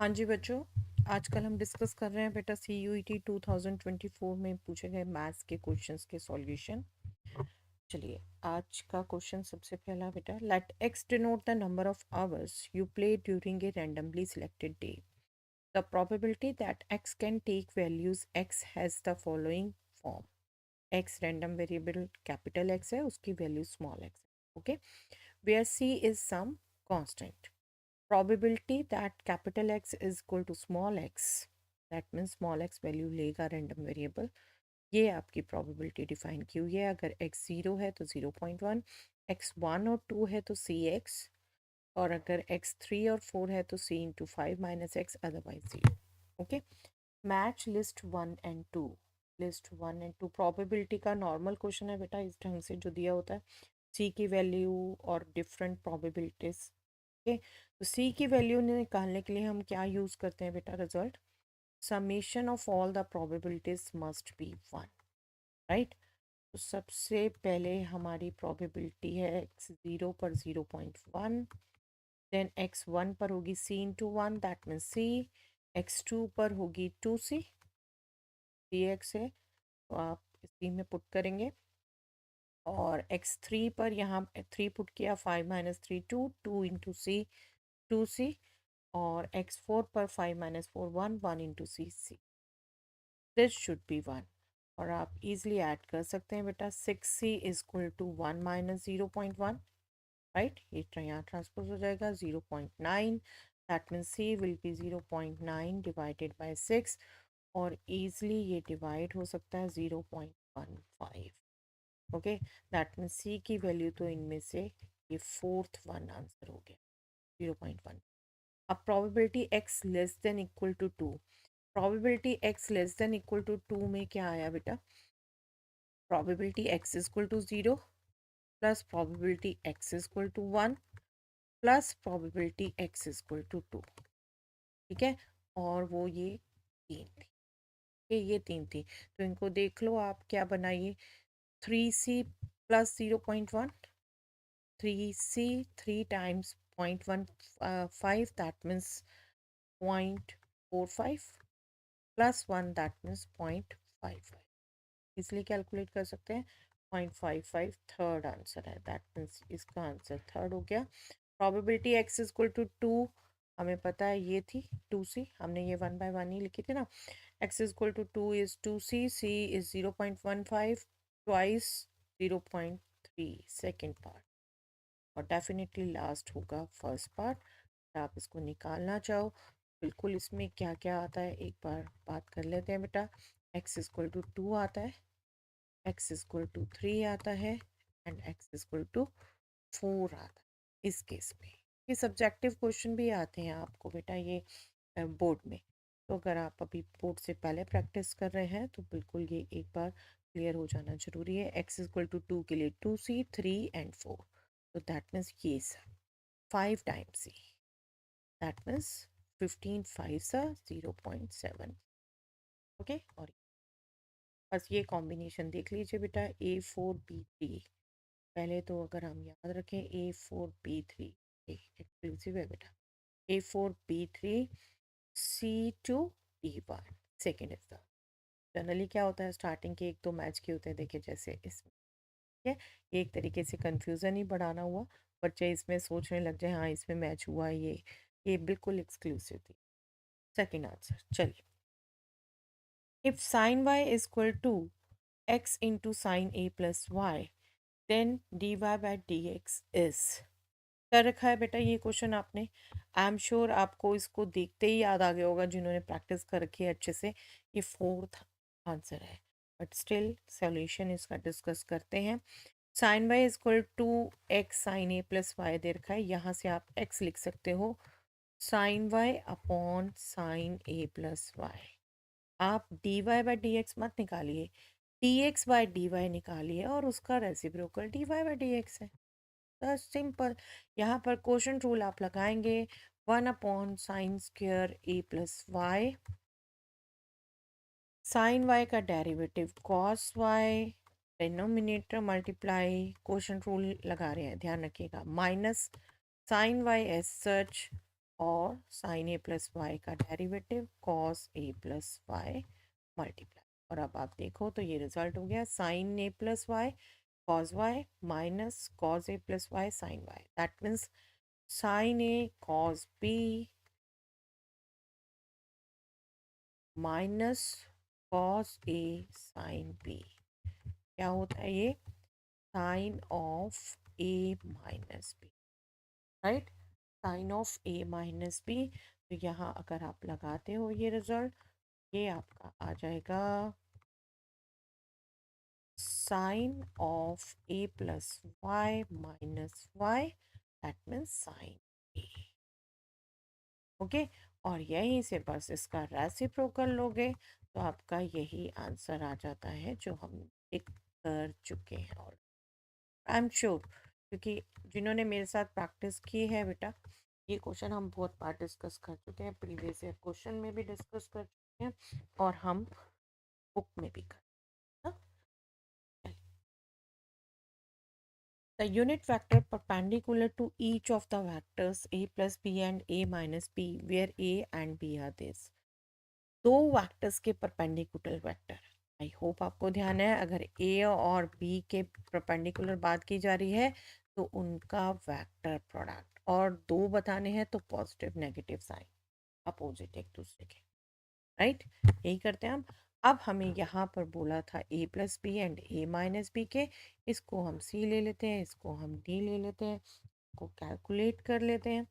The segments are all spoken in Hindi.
हाँ जी बच्चों, आजकल हम डिस्कस कर रहे हैं बेटा CUET 2024 में पूछे गए मैथ्स के क्वेश्चंस के सॉल्यूशन। चलिए, आज का क्वेश्चन सबसे पहला बेटा, let x denote the number of hours you play during a randomly selected day. The probability that x can take values x has the following form. x random variable capital X है, उसकी वैल्यू स्मॉल x है, okay, where c is some constant. Probability that capital X is equal to small x, that means small x value लेगा रैंडम वेरिएबल, ये आपकी probability डिफाइन की हुई है। अगर x 0 है तो 0.1, x 1 और 2 है तो सी एक्स, और अगर x 3 और 4 है तो c into 5 minus x, otherwise 0। Okay, match list 1 and 2। List 1 and 2 probability का नॉर्मल क्वेश्चन है बेटा, इस ढंग से जो दिया होता है, c की वैल्यू और डिफरेंट probabilities। ओके, तो सी की वैल्यू निकालने के लिए हम क्या यूज़ करते हैं बेटा, result summation of all the probabilities must be 1, right. तो सबसे पहले हमारी प्रोबेबिलिटी है एक्स 0 पर 0.1, देन एक्स 1 पर होगी c into 1, that means c, x 2 पर होगी 2c, डी एक्स है तो आप इसी में पुट करेंगे, और एक्स 3 पर यहाँ 3 पुट किया, 5 माइनस 3 2, 2 इंटू सी 2c, और x4 पर 5 minus 4 1, 1 into c, this should be 1। और आप इजीली ऐड कर सकते हैं बेटा, 6c is equal to 1 minus 0.1, right, ये यहाँ ट्रांसपोज हो जाएगा 0.9, that means c will be 0.9 divided by 6, और ईजिली ये डिवाइड हो सकता है 0.15। ओके, दैट मीन्स c की वैल्यू तो इनमें से ये फोर्थ वन आंसर हो गया, 0.1। अब probability x less than equal to 2, probability x less than equal to 2 में क्या आया बेटा, probability x is equal to 0 plus probability x is equal to 1 plus probability x is equal to 2, ठीक है, और वो ये तीन थी, ये तीन थी। तो इनको देख लो आप, क्या बनाइए, 3c plus 0.1, 3c 3 times 0.15, that means 0.45 plus 1, that means 0.55, इसलिए कैलकुलेट कर सकते हैं, 0.55 थर्ड आंसर है, दैट मीन्स इसका आंसर थर्ड हो गया। Probability x is equal to 2 हमें पता है, ये थी 2c, हमने ये 1 बाय 1 ही लिखी थी ना, x is equal to 2 is 2c, c is 0.15 twice 0.3 second part, और डेफिनेटली लास्ट होगा फर्स्ट पार्ट। आप इसको निकालना चाहो बिल्कुल, इसमें क्या क्या आता है एक बार बात कर लेते हैं बेटा। x इज इक्वल टू 2 आता है, x इज इक्वल टू 3 आता है, and x is equal to 4 आता है इस केस में। ये सब्जेक्टिव क्वेश्चन भी आते हैं आपको बेटा ये बोर्ड में, तो अगर आप अभी बोर्ड से पहले प्रैक्टिस कर रहे हैं तो बिल्कुल ये एक बार क्लियर हो जाना जरूरी है। x इज इक्वल टू 2 के लिए 2c 3 एंड 4, तो दैट मीन्स ये 5 टाइम्स c, दैट मीन्स 15 5 सा 0.7, ओके। और बस ये कॉम्बिनेशन देख लीजिए बेटा, A4B3, पहले तो अगर हम याद रखें A4B3 एक्सक्लूसिव है बेटा, A4B3 C2D1 second is the, generally क्या होता है स्टार्टिंग के एक दो मैच के होते हैं, देखिए जैसे इसमें, ठीक है, ये एक तरीके से कंफ्यूजन ही बढ़ाना हुआ, बच्चे इसमें सोचने लग जाए हाँ इसमें मैच हुआ, ये बिल्कुल एक्सक्लूसिव थी। सेकेंड आंसर, चलिए, if sine y is equal to x into sine a plus y, then dy by d x is, कर रखा है बेटा ये क्वेश्चन आपने, आई एम श्योर आपको इसको देखते ही याद आ गया होगा जिन्होंने प्रैक्टिस कर रखी है अच्छे से, ये फोर्थ आंसर है, बट स्टिल सॉल्यूशन इसका डिस्कस करते हैं। Sine y is equal to x sine a plus y दे रखा है, यहाँ से आप x लिख सकते हो, sine y upon sine a plus y, आप d y by d x मत निकालिए, d x by d y निकालिए, और उसका reciprocal d y by d x है, तो सिंपल। यहाँ पर क्वोशंट रूल आप लगाएंगे, 1 upon sine square a plus y, sine y का derivative cos y, denominator multiply, quotient rule लगा रहे हैं ध्यान रखिएगा, minus sine y as such और साइन ए प्लस वाई का derivative cos a plus y multiply. और अब आप देखो तो ये रिजल्ट हो गया sine a plus y cos y minus cos a plus y sine y. That means sine a cos B minus cos a sine b. क्या होता है ये? Sine of a minus b, right? Sine of a minus b. तो यहाँ अगर आप लगाते हो ये रिजल्ट, ये आपका आ जाएगा sine of a plus y minus y, that means sine a. Okay, और यहीं से बस इसका रेसिप्रोकल लोगे तो आपका यही आंसर आ जाता है जो हम टिक कर चुके हैं। और आई एम श्योर, क्योंकि जिन्होंने मेरे साथ प्रैक्टिस की है बेटा, ये क्वेश्चन हम बहुत बार डिस्कस कर चुके हैं, प्रीवियस ईयर क्वेश्चन में भी डिस्कस कर चुके हैं और हम बुक में भी कर। The unit vector perpendicular to each of the vectors a plus b and a minus b, where a and b are this. दो वेक्टर्स के परपेंडिकुलर वेक्टर, आई होप आपको ध्यान है, अगर ए और बी के परपेंडिकुलर बात की जा रही है तो उनका वेक्टर प्रोडक्ट, और दो बताने हैं तो पॉजिटिव नेगेटिव साइन अपोजिट एक दूसरे के, राइट? यही करते हैं हम। अब हमें यहाँ पर बोला था A plus B and A minus B के, इसको हम सी ले लेते हैं, इसको हम डी ले लेते हैं, को कैलकुलेट कर लेते हैं।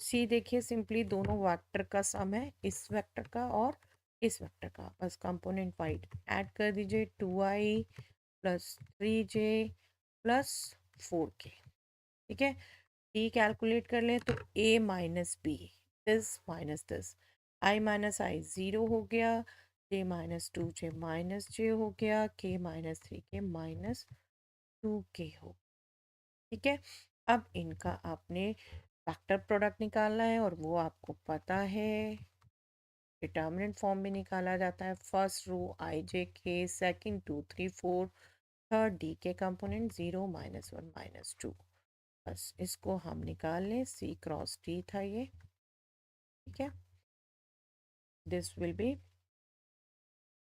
सी देखिए सिंपली दोनों वेक्टर का सम है, इस वेक्टर का और इस वेक्टर का, बस कंपोनेंट वाइड ऐड कर दीजिए, 2i plus 3j plus 4k। ठीक है, डी कैलकुलेट कर लें तो a minus b, this i minus i zero हो गया, j minus 2j minus j हो गया, k minus 3k minus 2k हो। ठीक है, अब इनका आपने वेक्टर प्रोडक्ट निकालना है और वो आपको पता है, डिटर्मिनेंट फॉर्म में निकाला जाता है। फर्स्ट रो आई जे के, सेकेंड 2 3 4, थर्ड डी के कंपोनेंट 0 माइनस 1 माइनस 2। बस इसको हम निकाल लें, सी क्रॉस डी था ये। ठीक है, this will be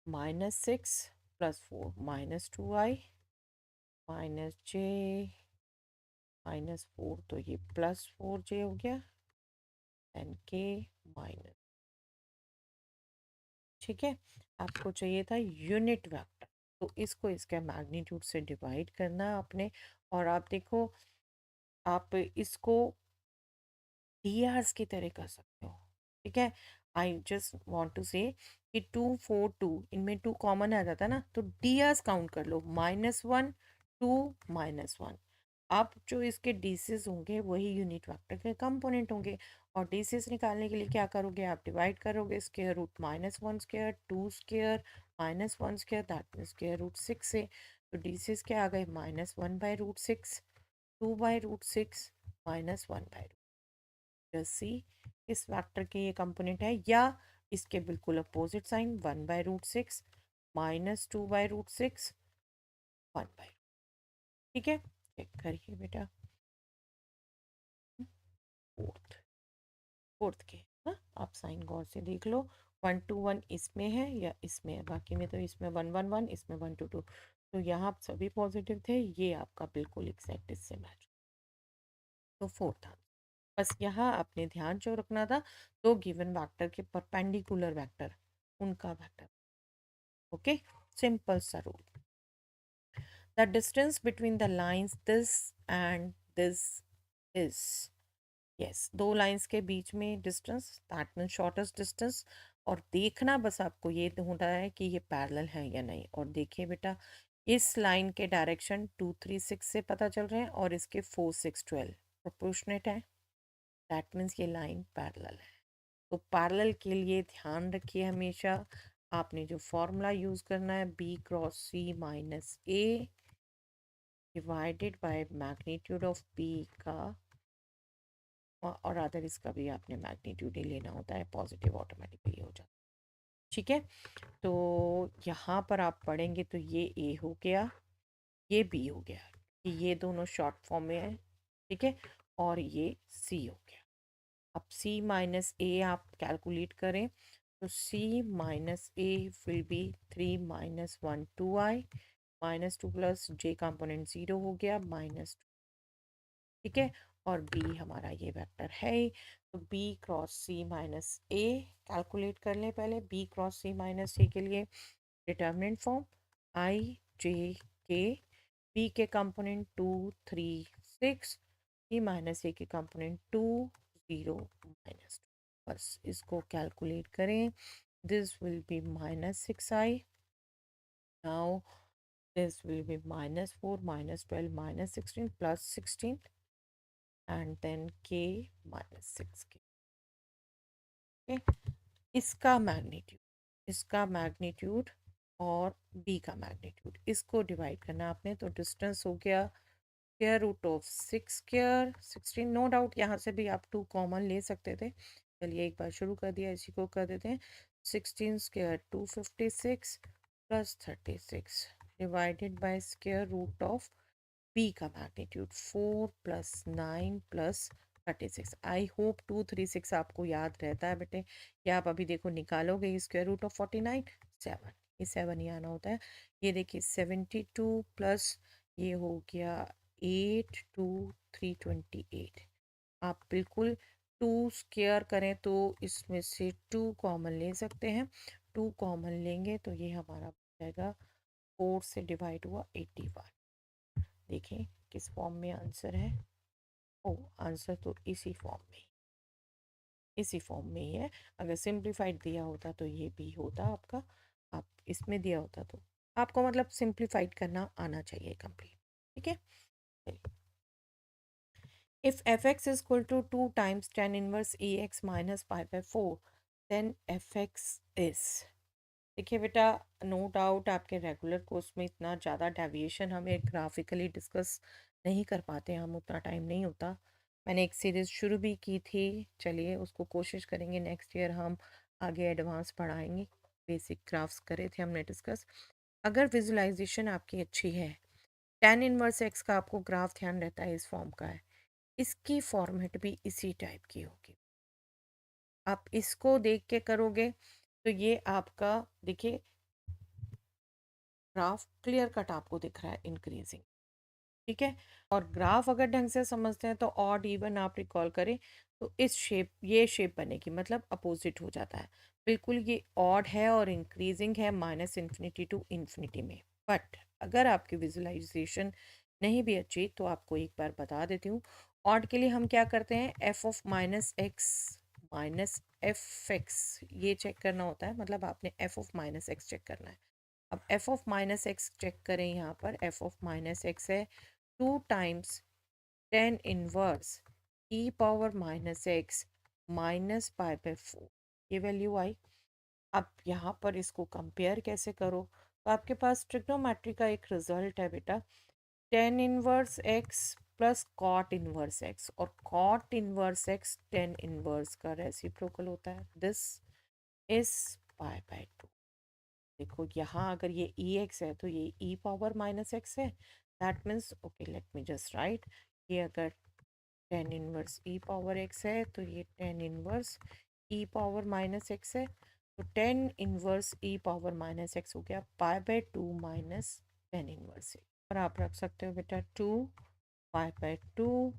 -6 + 4 -2i minus J -4, तो ये +4j हो गया एंड के माइनस। ठीक है, आपको चाहिए था यूनिट वेक्टर, तो इसको इसके मैग्नीट्यूड से डिवाइड करना आपने। और आप देखो, आप इसको डीआर्स की तरह कर सकते हो। ठीक है, आई जस्ट वांट टू से कि 2 4 2 इनमें 2 कॉमन आ जाता है ना, तो डीआर्स काउंट कर लो, -1 2 -1। अब जो इसके डीसीज होंगे वही यूनिट वेक्टर के कंपोनेंट होंगे, और डीसीज निकालने के लिए क्या करोगे, आप डिवाइड करोगे square root -1 square 2 square -1 square, that means square root 6 से। तो डीसीज क्या आ गए, -1/√6, 2/√6 -1/√6। सी इस वेक्टर के ये कंपोनेंट है, या इसके बिल्कुल अपोजिट साइन 1/√6 -2/√6 1/। ठीक है, चेक करिए बेटा, फोर्थ फोर्थ के, हाँ आप साइन गौर से देख लो, 1 2 1 इसमें है या इसमें है, बाकी में तो इसमें 1 1 1, इसमें 1 2 2, तो यहाँ सभी पॉजिटिव थे, ये आपका बिल्कुल एग्जैक्ट इससे मैच। तो फोर्थ आंसर, बस यहाँ आपने ध्यान जो रखना था, दो गिवन वेक्टर के परपेंडिकुलर वेक्टर, उनका वेक्टर। ओके, सिंपल सा rule. The distance between the lines this and this is, yes, दो लाइंस के बीच में distance, that mean shortest distance. और देखना बस आपको ये होता है कि ये पैरेलल है या नहीं। और देखिए बेटा, इस लाइन के डायरेक्शन 2 3 6 से पता चल रहे हैं और इसके 4 6 12 प्रोपोर्शनेट है, दैट मीन्स ये लाइन पैरेलल है। तो पैरेलल के लिए ध्यान रखिए हमेशा, आपने जो फॉर्मूला यूज करना है, b cross c minus a divided by magnitude of b का, और अदर इसका भी आपने मैग्नीट्यूड ही लेना होता है, पॉजिटिव ऑटोमेटिकली हो जाता है। ठीक है, तो यहाँ पर आप पढ़ेंगे तो ये ए हो गया, ये बी हो गया, कि ये दोनों शॉर्ट फॉर्म में है। ठीक है, और ये सी हो गया। अब c माइनस ए आप कैलकुलेट करें तो c minus A will be 3 minus 1 2i minus 2 plus j component 0 हो गया माइनस, ठीक है। और b हमारा ये वेक्टर है ही, तो b क्रॉस c माइनस ए कैलकुलेट कर लें पहले। b क्रॉस c माइनस ए के लिए determinant form i j k, b के कंपोनेंट 2 3 6, c माइनस ए के कंपोनेंट 2 0 माइनस 2। बस इसको कैलकुलेट करें, this will B minus 6i, now this will be minus 4 minus 12 minus 16 plus 16 and then k minus 6k, okay? इसका मैग्नीट्यूड और b का मैग्नीट्यूड इसको डिवाइड करना आपने, तो डिस्टेंस हो गया square root of 6 square 16। No doubt यहाँ से भी आप 2 कॉमन ले सकते थे। चलिए एक बार शुरू कर दिया, इसी को कर देते हैं। 16 square 256 plus 36 divided by square root of b का magnitude 4 plus 9 plus 36। I hope 236 आपको याद रहता है बेटे। या आप अभी देखो निकालोगे स्क्वायर रूट ऑफ 49 7, ये 7 ही आना होता है। ये देखिए 72 प्लस ये हो गया 8 2 328। आप बिल्कुल 2 स्क्वायर करें तो इसमें से 2 कॉमन ले सकते हैं। 2 कॉमन लेंगे तो ये हमारा हो जाएगा 4 से डिवाइड हुआ 81। देखें किस फॉर्म में आंसर है। ओ आंसर तो इसी फॉर्म में ही है। अगर सिंप्लीफाइड दिया होता तो ये भी होता आपका, आप इसमें दिया होता तो आपको मतलब सिंप्लीफाइड करना आना चाहिए कंप्लीट, ठीक है। If f x is equal to 2 times tan inverse E x minus pi by 4 then f x is, देखिए बेटा नो डाउट आपके रेगुलर कोर्स में इतना ज़्यादा डेविएशन हमें ग्राफिकली डिस्कस नहीं कर पाते, हम उतना टाइम नहीं होता। मैंने एक सीरीज़ शुरू भी की थी, चलिए उसको कोशिश करेंगे नेक्स्ट ईयर हम आगे एडवांस पढ़ाएंगे। बेसिक ग्राफ्स करे थे हमने डिस्कस। अगर विजुलाइजेशन आपकी अच्छी है, tan इनवर्स एक्स का आपको ग्राफ ध्यान रहता है इस फॉर्म का है, इसकी फॉर्मेट भी इसी टाइप की होगी। आप इसको देख के करोगे तो ये आपका देखिए ग्राफ क्लियर कट आपको दिख रहा है इंक्रीजिंग, ठीक है। और ग्राफ अगर ढंग से समझते हैं तो ऑड इवन आप रिकॉल करें तो इस शेप ये शेप बनेगी, मतलब अपोजिट हो जाता है बिल्कुल। ये ऑड है और इंक्रीजिंग है माइनस इन्फिनिटी टू इन्फिनिटी में। बट अगर आपकी विजुलाइजेशन नहीं भी अच्छी तो आपको एक बार बता देती हूँ, ऑड के लिए हम क्या करते हैं, f of minus x minus F x ये चेक करना होता है, मतलब आपने f of minus x check करना है। अब f of minus x check करें, यहाँ पर एफ ऑफ माइनस एक्स है 2 times tan inverse e power minus x minus pi by 4, ये वैल्यू आई। अब यहाँ पर इसको कंपेयर कैसे करो, तो आपके पास ट्रिग्नोमेट्री का एक रिजल्ट है बेटा, tan inverse X plus cot inverse X, और cot inverse X tan inverse का रेसिप्रोकल होता है, दिस इज पाई बाय 2। देखो यहाँ अगर ये ई एक्स है तो ये ई पावर माइनस एक्स है, that means okay let me just write, ये अगर tan inverse E power X है तो ये tan inverse E power minus x है, तो tan inverse E power minus X हो गया pi by 2 minus tan inverse A. और आप रख सकते हो बेटा 2 pi by 2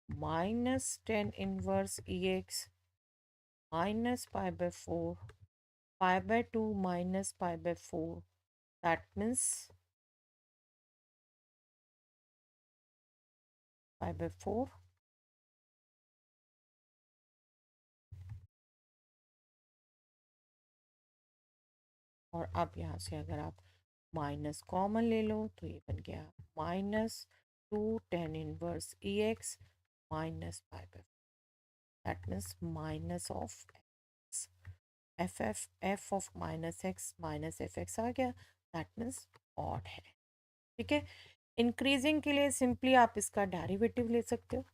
minus tan inverse E x minus pi by 4 pi by 2 minus pi by 4, that means pi by 4। और अब यहाँ से अगर आप माइनस कॉमन ले लो तो ये बन गया minus 2 tan inverse E x minus pi by, that means minus of X, F of minus F X आ गया, दैट मीन्स ऑड है, ठीक है। इंक्रीजिंग के लिए सिंपली आप इसका डेरिवेटिव ले सकते हो,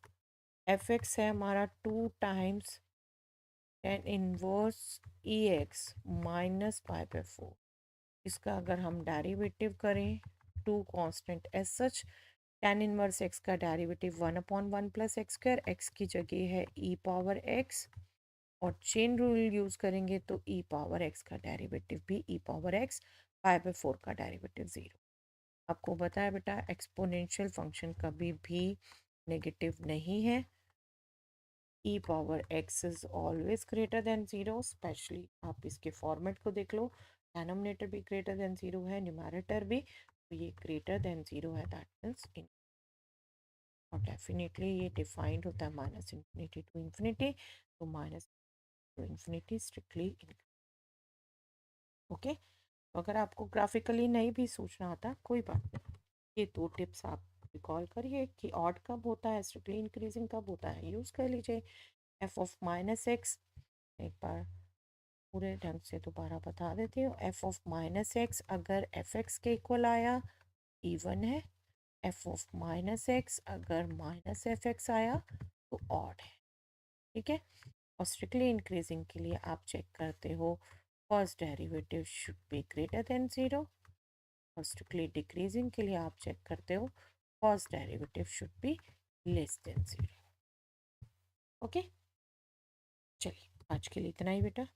एफ एक्स है हमारा 2 times tan inverse E x minus pi by 4, इसका अगर हम डेरिवेटिव करें two constant as such tan inverse x का derivative 1/1 plus x square, x की जगह है e पावर x, और चेन रूल यूज़ करेंगे तो e पावर x का डेरिवेटिव भी e पावर x, 5/4 का डेरिवेटिव 0। आपको पता है बेटा एक्सपोनेंशियल फंक्शन कभी भी नेगेटिव नहीं है। e power x is always greater than 0, specially आप इसके फॉर्मेट को देख लो, डिनोमिनेटर भी ग्रेटर देन 0 है, न्यूमरेटर भी, तो ये ग्रेटर देन 0 है, दैट मीन्स इन, और डेफिनेटली ये डिफाइंड होता है माइनस इन्फिनिटी टू इन्फिनिटी, तो minus two infinity strictly. Okay, तो अगर आपको ग्राफिकली नहीं भी सोचना आता कोई बात नहीं, ये दो टिप्स आप रिकॉल करिए कि ऑड कब होता है, स्ट्रिक्टली इंक्रीजिंग कब होता है, यूज़ कर लीजिए। एफ ऑफ माइनस एक्स, एक बार पूरे ढंग से दोबारा बता देती हूँ, एफ ऑफ माइनस एक्स अगर एफ एक्स के इक्वल आया इवन है, एफ ऑफ माइनस एक्स अगर माइनस एफ एक्स आया तो ऑड है। ठीक है, और स्ट्रिक्टली इंक्रीजिंग के लिए आप चेक करते हो first derivative should be greater than 0, और स्ट्रिक्टली डिक्रीजिंग के लिए आप चेक करते हो first derivative should be less than 0। Okay, चलिए आज के लिए इतना ही बेटा।